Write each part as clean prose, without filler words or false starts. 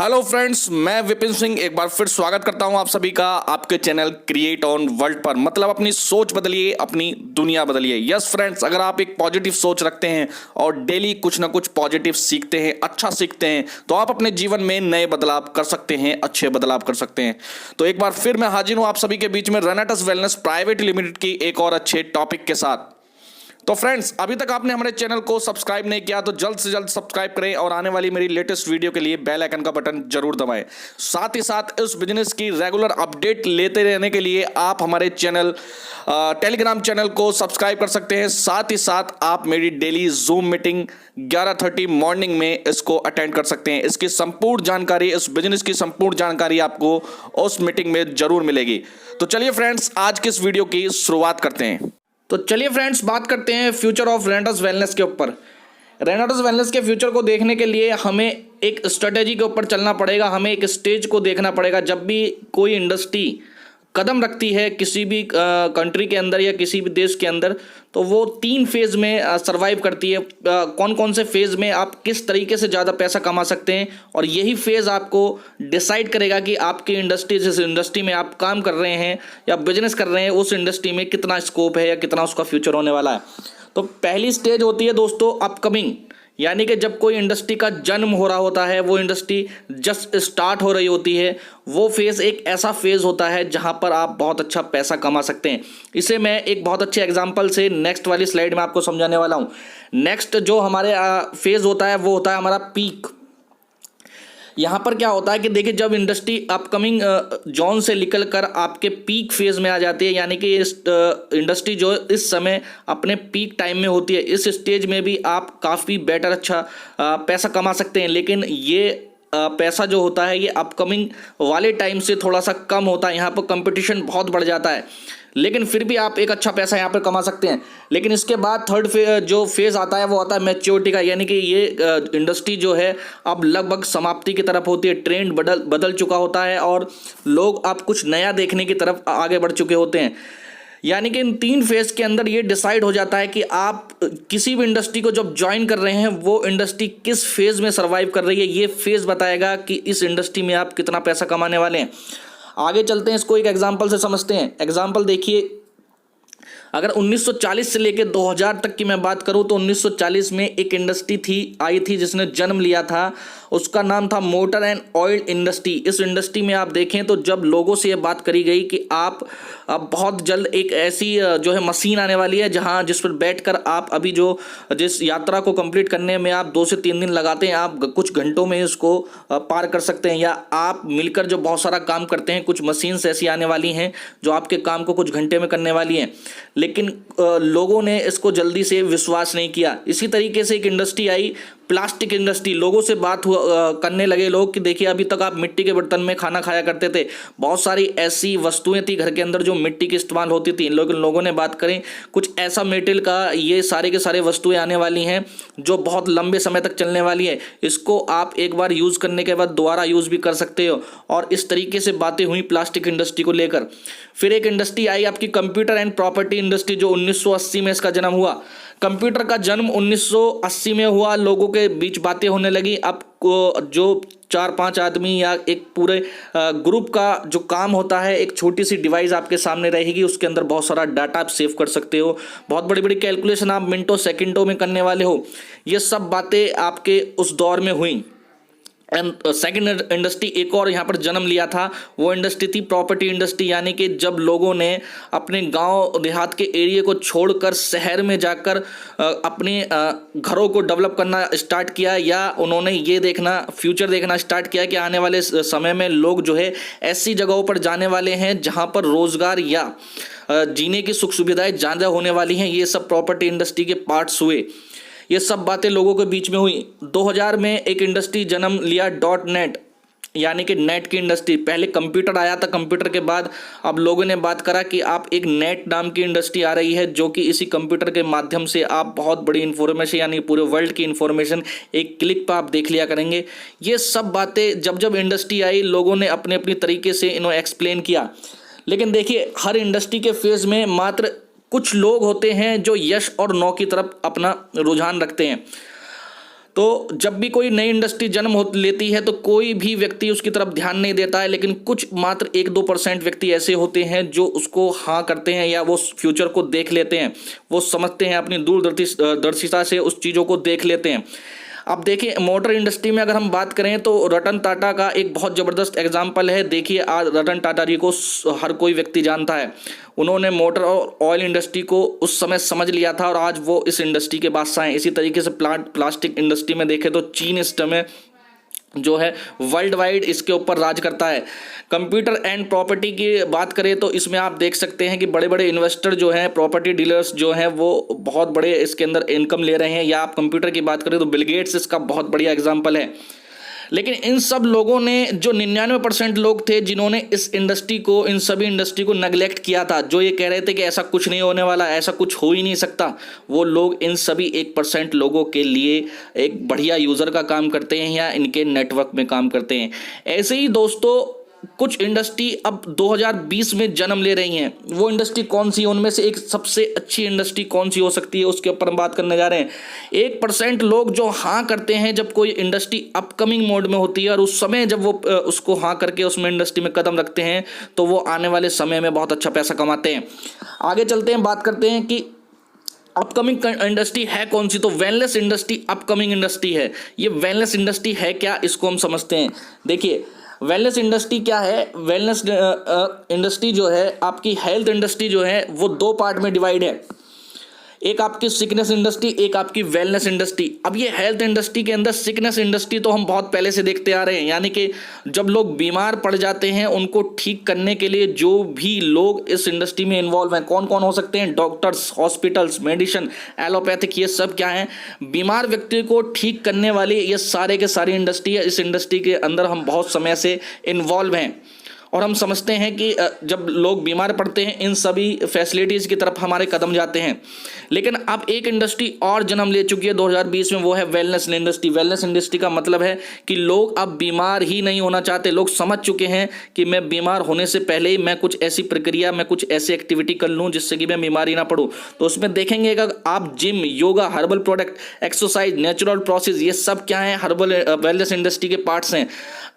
Hello friends, मैं विपिन सिंह एक बार फिर स्वागत करता हूं आप सभी का आपके चैनल क्रिएट ऑन वर्ल्ड पर। मतलब अपनी सोच बदलिए, अपनी दुनिया बदलिए। यस फ्रेंड्स, अगर आप एक पॉजिटिव सोच रखते हैं और डेली कुछ ना कुछ पॉजिटिव सीखते हैं, अच्छा सीखते हैं, तो आप अपने जीवन में नए बदलाव कर सकते हैं, अच्छे बदलाव कर सकते हैं। तो एक बार फिर मैं हाजिर हूं आप सभी के बीच में रेनाटस वेलनेस प्राइवेट लिमिटेड की एक और अच्छे टॉपिक के साथ। तो फ्रेंड्स, अभी तक आपने हमारे चैनल को सब्सक्राइब नहीं किया तो जल्द से जल्द सब्सक्राइब करें और आने वाली मेरी लेटेस्ट वीडियो के लिए बेल आइकन का बटन जरूर दबाएं। साथ ही साथ इस बिजनेस की रेगुलर अपडेट लेते रहने के लिए आप हमारे चैनल टेलीग्राम चैनल को सब्सक्राइब कर सकते हैं। साथ ही साथ आप मेरी डेली जूम मीटिंग 11:30 मॉर्निंग में इसको अटेंड कर सकते हैं। इसकी संपूर्ण जानकारी, इस बिजनेस की संपूर्ण जानकारी आपको उस मीटिंग में जरूर मिलेगी। तो चलिए फ्रेंड्स, आज की इस वीडियो की शुरुआत करते हैं। तो चलिए फ्रेंड्स, बात करते हैं फ्यूचर ऑफ रेनाटस वेलनेस के ऊपर। रेनाटस वेलनेस के फ्यूचर को देखने के लिए हमें एक स्ट्रेटेजी के ऊपर चलना पड़ेगा, हमें एक स्टेज को देखना पड़ेगा। जब भी कोई इंडस्ट्री कदम रखती है किसी भी कंट्री के अंदर या किसी भी देश के अंदर, तो वो 3 फेज़ में सरवाइव करती है। कौन कौन से फेज़ में आप किस तरीके से ज़्यादा पैसा कमा सकते हैं, और यही फेज़ आपको डिसाइड करेगा कि आपकी इंडस्ट्री, जिस इंडस्ट्री में आप काम कर रहे हैं या बिजनेस कर रहे हैं, उस इंडस्ट्री में कितना स्कोप है या कितना उसका फ्यूचर होने वाला है। तो पहली स्टेज होती है दोस्तों अपकमिंग, यानी कि जब कोई इंडस्ट्री का जन्म हो रहा होता है, वो इंडस्ट्री जस्ट स्टार्ट हो रही होती है, वो फेज़ एक ऐसा फेज़ होता है जहां पर आप बहुत अच्छा पैसा कमा सकते हैं। इसे मैं एक बहुत अच्छे एग्जांपल से नेक्स्ट वाली स्लाइड में आपको समझाने वाला हूं। नेक्स्ट जो हमारे फेज़ होता है वो होता है हमारा पीक। यहाँ पर क्या होता है कि देखिए, जब इंडस्ट्री अपकमिंग जोन से निकल कर आपके पीक फेज में आ जाती है, यानी कि इस इंडस्ट्री जो इस समय अपने पीक टाइम में होती है, इस स्टेज में भी आप काफ़ी बेटर अच्छा पैसा कमा सकते हैं। लेकिन ये पैसा जो होता है ये अपकमिंग वाले टाइम से थोड़ा सा कम होता है। यहाँ पर कंपटीशन बहुत बढ़ जाता है, लेकिन फिर भी आप एक अच्छा पैसा यहाँ पर कमा सकते हैं। लेकिन इसके बाद थर्ड जो फेज़ आता है वो आता है मैच्योरिटी का, यानी कि ये इंडस्ट्री जो है अब लगभग समाप्ति की तरफ होती है। ट्रेंड बदल चुका होता है और लोग अब कुछ नया देखने की तरफ आगे बढ़ चुके होते हैं। यानी कि इन 3 फेज़ के अंदर ये डिसाइड हो जाता है कि आप किसी भी इंडस्ट्री को जब ज्वाइन कर रहे हैं, वो इंडस्ट्री किस फेज़ में सर्वाइव कर रही है। ये फेज़ बताएगा कि इस इंडस्ट्री में आप कितना पैसा कमाने वाले हैं। आगे चलते हैं, इसको एक एग्जांपल से समझते हैं। एग्जांपल देखिए, अगर 1940 से लेकर 2000 तक की मैं बात करूं तो 1940 में एक इंडस्ट्री आई थी जिसने जन्म लिया था। उसका नाम था मोटर एंड ऑयल इंडस्ट्री। इस इंडस्ट्री में आप देखें तो जब लोगों से ये बात करी गई कि आप अब बहुत जल्द एक ऐसी जो है मशीन आने वाली है जिस पर बैठकर आप अभी जिस यात्रा को कंप्लीट करने में आप 2 से 3 दिन लगाते हैं, आप कुछ घंटों में इसको पार कर सकते हैं। या आप मिलकर जो बहुत सारा काम करते हैं, कुछ मशीन्स ऐसी आने वाली हैं जो आपके काम को कुछ घंटे में करने वाली हैं। लेकिन लोगों ने इसको जल्दी से विश्वास नहीं किया। इसी तरीके से एक इंडस्ट्री आई, प्लास्टिक इंडस्ट्री। लोगों से बात करने लगे लोग कि देखिए, अभी तक आप मिट्टी के बर्तन में खाना खाया करते थे, बहुत सारी ऐसी वस्तुएं थी घर के अंदर जो मिट्टी की इस्तेमाल होती थी। लेकिन लोगों ने बात करें कुछ ऐसा मेटेरियल का, ये सारे के सारे वस्तुएं आने वाली हैं जो बहुत लंबे समय तक चलने वाली है। इसको आप एक बार यूज़ करने के बाद दोबारा यूज़ भी कर सकते हो। और इस तरीके से बातें हुई प्लास्टिक इंडस्ट्री को लेकर। फिर एक इंडस्ट्री आई आपकी कंप्यूटर एंड प्रॉपर्टी इंडस्ट्री, जो 1980 में इसका जन्म हुआ। कंप्यूटर का जन्म 1980 में हुआ, लोगों के बीच बातें होने लगी। अब जो 4-5 आदमी या एक पूरे ग्रुप का जो काम होता है, एक छोटी सी डिवाइस आपके सामने रहेगी, उसके अंदर बहुत सारा डाटा आप सेव कर सकते हो, बहुत बड़ी बड़ी कैलकुलेशन आप मिनटों सेकंडों में करने वाले हो। ये सब बातें आपके उस दौर में हुई। एंड सेकेंड इंडस्ट्री एक और यहाँ पर जन्म लिया था, वो इंडस्ट्री थी प्रॉपर्टी इंडस्ट्री। यानी कि जब लोगों ने अपने गांव देहात के एरिया को छोड़कर शहर में जाकर अपने घरों को डेवलप करना स्टार्ट किया, या उन्होंने ये फ्यूचर देखना स्टार्ट किया कि आने वाले समय में लोग जो है ऐसी जगहों पर जाने वाले हैं जहाँ पर रोजगार या जीने की सुख सुविधाएं ज़्यादा होने वाली हैं। ये सब प्रॉपर्टी इंडस्ट्री के पार्ट्स हुए। ये सब बातें लोगों के बीच में हुई। 2000 में एक इंडस्ट्री जन्म लिया, .NET, यानी कि नेट की इंडस्ट्री। पहले कंप्यूटर आया था, कंप्यूटर के बाद अब लोगों ने बात करा कि आप एक नेट नाम की इंडस्ट्री आ रही है, जो कि इसी कंप्यूटर के माध्यम से आप बहुत बड़ी इन्फॉर्मेशन, यानी पूरे वर्ल्ड की इन्फॉर्मेशन एक क्लिक पर आप देख लिया करेंगे। ये सब बातें जब इंडस्ट्री आई, लोगों ने अपने अपनी तरीके से इन्होंने एक्सप्लेन किया। लेकिन देखिए, हर इंडस्ट्री के फेज़ में मात्र कुछ लोग होते हैं जो यस और नो की तरफ अपना रुझान रखते हैं। तो जब भी कोई नई इंडस्ट्री जन्म हो लेती है तो कोई भी व्यक्ति उसकी तरफ ध्यान नहीं देता है, लेकिन कुछ मात्र 1-2% व्यक्ति ऐसे होते हैं जो उसको हाँ करते हैं या वो फ्यूचर को देख लेते हैं, वो समझते हैं, अपनी दूरदर्शिता से उस चीज़ों को देख लेते हैं। अब देखिए मोटर इंडस्ट्री में अगर हम बात करें तो रतन टाटा का एक बहुत ज़बरदस्त एग्जाम्पल है। देखिए आज रतन टाटा जी को हर कोई व्यक्ति जानता है। उन्होंने मोटर और ऑयल इंडस्ट्री को उस समय समझ लिया था और आज वो इस इंडस्ट्री के बादशाह हैं। इसी तरीके से प्लास्टिक इंडस्ट्री में देखें तो चीन इस समय जो है वर्ल्ड वाइड इसके ऊपर राज करता है। कंप्यूटर एंड प्रॉपर्टी की बात करें तो इसमें आप देख सकते हैं कि बड़े बड़े इन्वेस्टर जो हैं, प्रॉपर्टी डीलर्स जो हैं, वो बहुत बड़े इसके अंदर इनकम ले रहे हैं। या आप कंप्यूटर की बात करें तो बिल गेट्स इसका बहुत बढ़िया एग्जांपल है। लेकिन इन सब लोगों ने जो 99% लोग थे जिन्होंने इस इंडस्ट्री को, इन सभी इंडस्ट्री को नेगलेक्ट किया था, जो ये कह रहे थे कि ऐसा कुछ नहीं होने वाला, ऐसा कुछ हो ही नहीं सकता, वो लोग इन सभी 1% लोगों के लिए एक बढ़िया यूज़र का काम करते हैं या इनके नेटवर्क में काम करते हैं। ऐसे ही दोस्तों कुछ इंडस्ट्री अब 2020 में जन्म ले रही हैं। वो इंडस्ट्री कौन सी है, उनमें से एक सबसे अच्छी इंडस्ट्री कौन सी हो सकती है, उसके ऊपर हम बात करने जा रहे हैं। 1% लोग जो हाँ करते हैं जब कोई इंडस्ट्री अपकमिंग मोड में होती है और उस समय जब वो उसको हाँ करके उसमें इंडस्ट्री में कदम रखते हैं तो वो आने वाले समय में बहुत अच्छा पैसा कमाते हैं। आगे चलते हैं, बात करते हैं कि अपकमिंग इंडस्ट्री है कौन सी। तो वेलनेस इंडस्ट्री अपकमिंग इंडस्ट्री है। ये वेलनेस इंडस्ट्री है क्या, इसको हम समझते हैं। देखिए वेलनेस इंडस्ट्री क्या है। वेलनेस इंडस्ट्री जो है, आपकी हेल्थ इंडस्ट्री जो है वो 2 पार्ट में डिवाइड है। एक आपकी सिकनेस इंडस्ट्री, एक आपकी वेलनेस इंडस्ट्री। अब ये हेल्थ इंडस्ट्री के अंदर सिकनेस इंडस्ट्री तो हम बहुत पहले से देखते आ रहे हैं, यानी कि जब लोग बीमार पड़ जाते हैं उनको ठीक करने के लिए जो भी लोग इस इंडस्ट्री में इन्वॉल्व हैं, कौन कौन हो सकते हैं, डॉक्टर्स, हॉस्पिटल्स, मेडिसिन, एलोपैथिक, ये सब क्या है, बीमार व्यक्ति को ठीक करने वाली ये सारे के सारी इंडस्ट्री है। इस इंडस्ट्री के अंदर हम बहुत समय से इन्वॉल्व हैं और हम समझते हैं कि जब लोग बीमार पड़ते हैं इन सभी फैसिलिटीज़ की तरफ हमारे कदम जाते हैं। लेकिन अब एक इंडस्ट्री और जन्म ले चुकी है 2020 में, वो है वेलनेस इंडस्ट्री। वेलनेस इंडस्ट्री का मतलब है कि लोग अब बीमार ही नहीं होना चाहते। लोग समझ चुके हैं कि मैं बीमार होने से पहले ही मैं कुछ ऐसी प्रक्रिया, मैं कुछ ऐसी एक्टिविटी कर लूँ जिससे कि मैं बीमारी ना पड़ूँ। तो उसमें देखेंगे कि आप gym, yoga, herbal product, exercise, natural process, ये सब क्या है, हर्बल वेलनेस इंडस्ट्री के पार्ट्स हैं।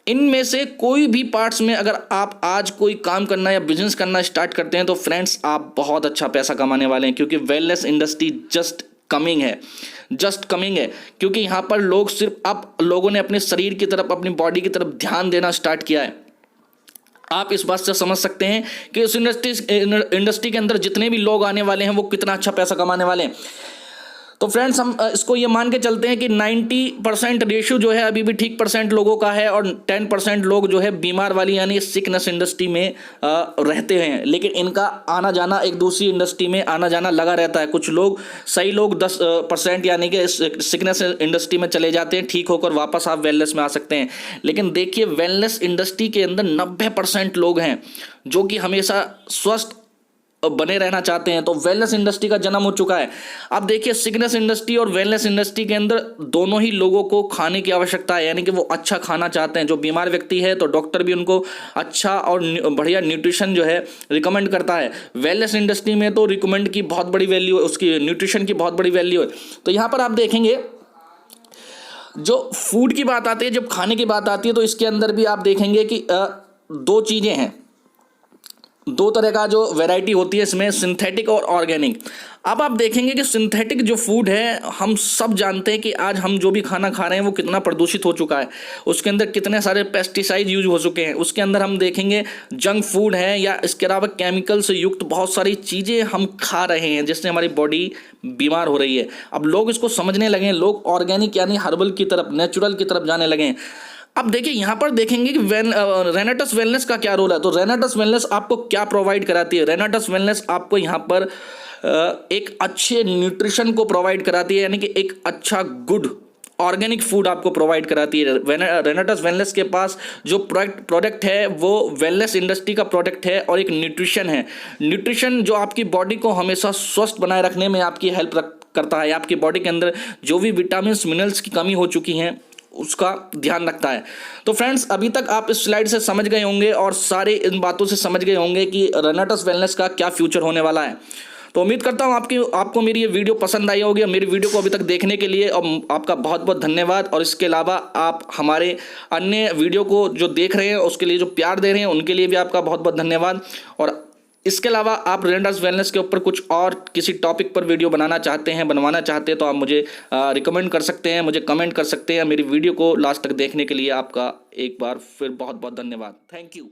इनमें से कोई भी पार्ट्स में अगर आप आज कोई काम करना या बिजनेस करना स्टार्ट करते हैं तो फ्रेंड्स आप बहुत अच्छा पैसा कमाने वाले हैं, क्योंकि वेलनेस इंडस्ट्री जस्ट कमिंग है। क्योंकि यहाँ पर लोग सिर्फ अब लोगों ने अपने शरीर की तरफ, अपनी बॉडी की तरफ ध्यान देना स्टार्ट किया है। आप इस बात से समझ सकते हैं कि उस इंडस्ट्री के अंदर जितने भी लोग आने वाले हैं वो कितना अच्छा पैसा कमाने वाले हैं। तो फ्रेंड्स हम इसको ये मान के चलते हैं कि 90% रेशियो जो है अभी भी ठीक परसेंट लोगों का है और 10% लोग जो है बीमार वाली यानी सिकनेस इंडस्ट्री में रहते हैं। लेकिन इनका आना जाना, एक दूसरी इंडस्ट्री में आना जाना लगा रहता है। कुछ लोग, सही लोग 10% यानी कि सिकनेस इंडस्ट्री में चले जाते हैं, ठीक होकर वापस आप वेलनेस में आ सकते हैं। लेकिन देखिए वेलनेस इंडस्ट्री के अंदर 90% लोग हैं जो कि हमेशा स्वस्थ बने रहना चाहते हैं। तो वेलनेस इंडस्ट्री का जन्म हो चुका है। अब देखिए सिकनेस इंडस्ट्री और वेलनेस इंडस्ट्री के अंदर दोनों ही लोगों को खाने की आवश्यकता है, यानी कि वो अच्छा खाना चाहते हैं। जो बीमार व्यक्ति है तो डॉक्टर भी उनको अच्छा और बढ़िया न्यूट्रिशन जो है रिकमेंड करता है। वेलनेस इंडस्ट्री में तो रिकमेंड की बहुत बड़ी वैल्यू है, उसकी न्यूट्रिशन की बहुत बड़ी वैल्यू है। तो यहाँ पर आप देखेंगे जो फूड की बात आती है, जब खाने की बात आती है, तो इसके अंदर भी आप देखेंगे कि 2 चीज़ें हैं, 2 तरह का जो वैरायटी होती है इसमें, सिंथेटिक और ऑर्गेनिक। अब आप देखेंगे कि सिंथेटिक जो फूड है, हम सब जानते हैं कि आज हम जो भी खाना खा रहे हैं वो कितना प्रदूषित हो चुका है, उसके अंदर कितने सारे पेस्टिसाइड यूज हो चुके हैं। उसके अंदर हम देखेंगे जंक फूड है या इसके अलावा केमिकल से युक्त बहुत सारी चीज़ें हम खा रहे हैं जिससे हमारी बॉडी बीमार हो रही है। अब लोग इसको समझने लगे हैं, लोग ऑर्गेनिक यानी हर्बल की तरफ, नेचुरल की तरफ जाने लगे हैं। अब देखिए यहाँ पर देखेंगे कि रेनाटस वेलनेस का क्या रोल है। तो रेनाटस वेलनेस आपको क्या प्रोवाइड कराती है? रेनाटस वेलनेस आपको यहाँ पर एक अच्छे न्यूट्रिशन को प्रोवाइड कराती है, यानी कि एक अच्छा गुड ऑर्गेनिक फूड आपको प्रोवाइड कराती है। रेनाटस वेलनेस के पास जो प्रोडक्ट है वो वेलनेस इंडस्ट्री का प्रोडक्ट है और एक न्यूट्रिशन है। न्यूट्रिशन जो आपकी बॉडी को हमेशा स्वस्थ बनाए रखने में आपकी हेल्प करता है, आपकी बॉडी के अंदर जो भी विटामिन मिनरल्स की कमी हो चुकी हैं उसका ध्यान रखता है। तो फ्रेंड्स अभी तक आप इस स्लाइड से समझ गए होंगे और सारे इन बातों से समझ गए होंगे कि रेनाटस वेलनेस का क्या फ्यूचर होने वाला है। तो उम्मीद करता हूँ आपको मेरी ये वीडियो पसंद आई होगी। मेरी वीडियो को अभी तक देखने के लिए और आपका बहुत बहुत धन्यवाद। और इसके अलावा आप हमारे अन्य वीडियो को जो देख रहे हैं उसके लिए जो प्यार दे रहे हैं उनके लिए भी आपका बहुत बहुत धन्यवाद। और इसके अलावा आप रेंडर्स वेलनेस के ऊपर कुछ और किसी टॉपिक पर वीडियो बनवाना चाहते हैं तो आप मुझे रिकमेंड कर सकते हैं, मुझे कमेंट कर सकते हैं। मेरी वीडियो को लास्ट तक देखने के लिए आपका एक बार फिर बहुत बहुत धन्यवाद। Thank you.